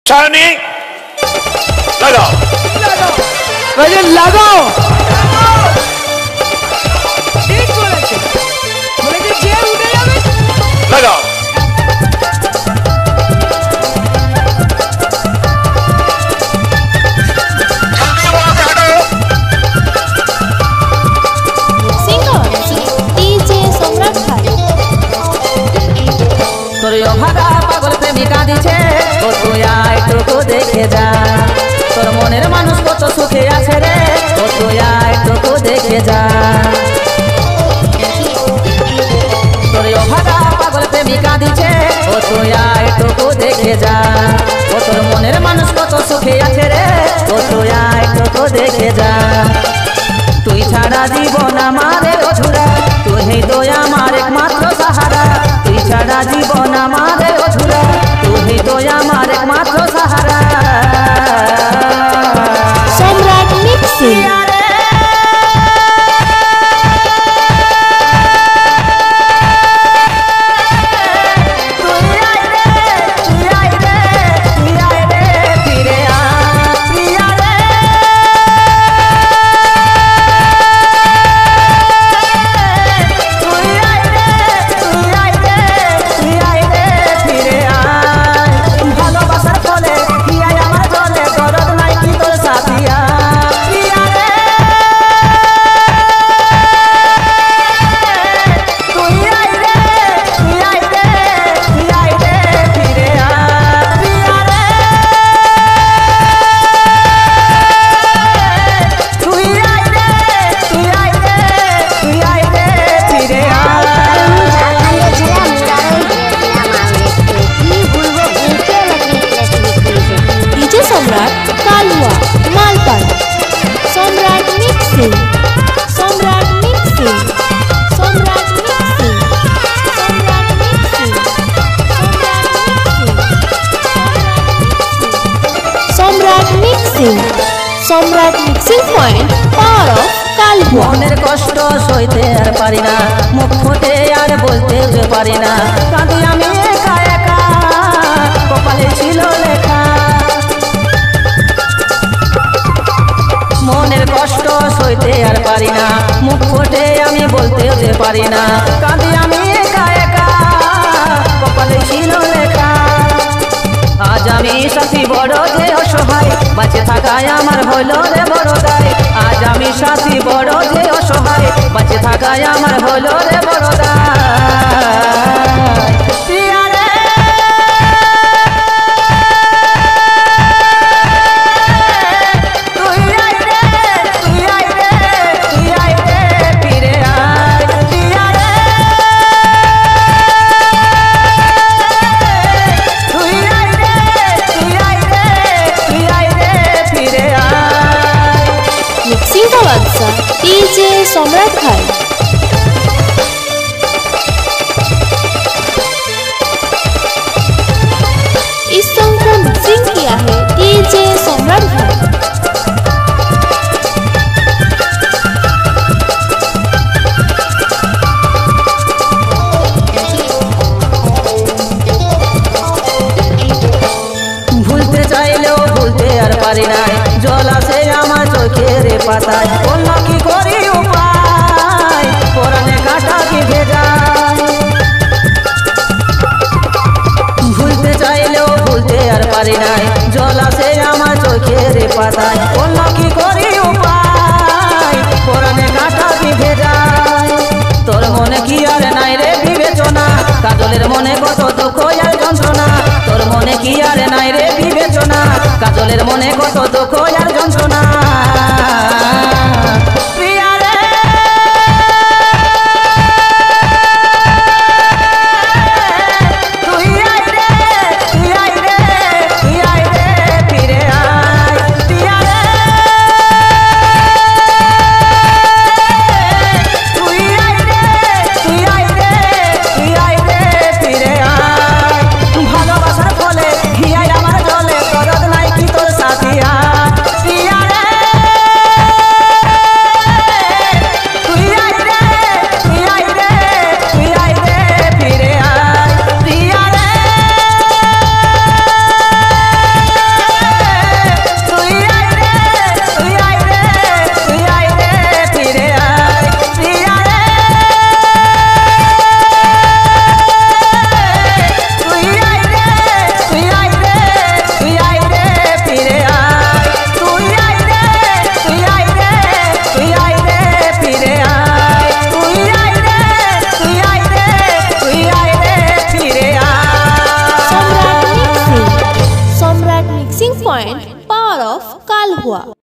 সায়নী লাগাও লাগাও লাগাও পাগল প্রেমিকা দিছে ও তুই একটু দেখে যা তোর মনের মানুষ কত সুখে আছে রে ও তুই একটু দেখে যা তোর অভাগা পাগল প্রেমিকা দিছে ও তুই একটু দেখে যা ও তোর মনের মানুষ কত সুখে আছে রে ও তুই একটু দেখে যা তুই ছাড়া জীবন আমারে অধুরা তুই তো আমার একমাত্র সাহারা তুই ছাড়া জীবন আমারে অধুরা তুই তো আমার একমাত্র সাহারা সম্রাট মিক্সিং সম্রাট মিক্সিং পয়েন্ট পাওয়ার অফ কালুয়া মনের কষ্ট সইতে আর পারি না মুখ ফুটে আর বলতে যে পারি না কাঁদি আমি একা একা কপালে ছিল লেখা মনের কষ্ট সইতে আর পারি না মুখ ফুটে আমি বলতে যে পারি না কাঁদি আমি একা একা কপালে ছিল লেখা আজ আমি সাথী বড় যে অসহায় বাঁচে থাকায় আমার হলো রে বড় দায় আজ আমি সাথী বড় যে অসহায় বাঁচে থাকায় আমার হলো রে বড় দায় প্রিয়া রে তুই আই রে তুই আই রে তুই আই রে ফিরে আয় প্রিয়া রে তুই আই রে তুই আই রে তুই আই রে ফিরে আয় মিক্সিং का बादशाह डीजे सम्राट भाई इस सॉन्ग को मिक्सिंग किया है डीजे सम्राट भाई ভুলতে চাইলেও ভুলতে আর পারি নাই জল আসে আমার চোখের পাতায় অন্য কি করি উপায় পরানে কাটা কি ভেজায় ভুলতে চাইলেও ভুলতে আর পারি নাই জল আসে আমার চোখের পাতায় অন্য কি করি উপায় পরানে কাটা কি ভেজায় তোর মনে কি আর নাই রে বিবেচনা কাজলের মনে কত দুঃখ আর যন্ত্রণা তোর মনে কি আর নাই রে বিবেচনা কাজলের মনে কত দুঃখ আর যন্ত্রণা প্রিয়া রে তুই আই রে তুই আই রে তুই আই রে ফিরে আয় প্রিয়া রে তুই আই রে তুই আই রে তুই আই রে ফিরে আয় ভালোবাসার ফলে হিয়ায় আমার জলে করদ নাই কি তোর সাথিয়া हुआ।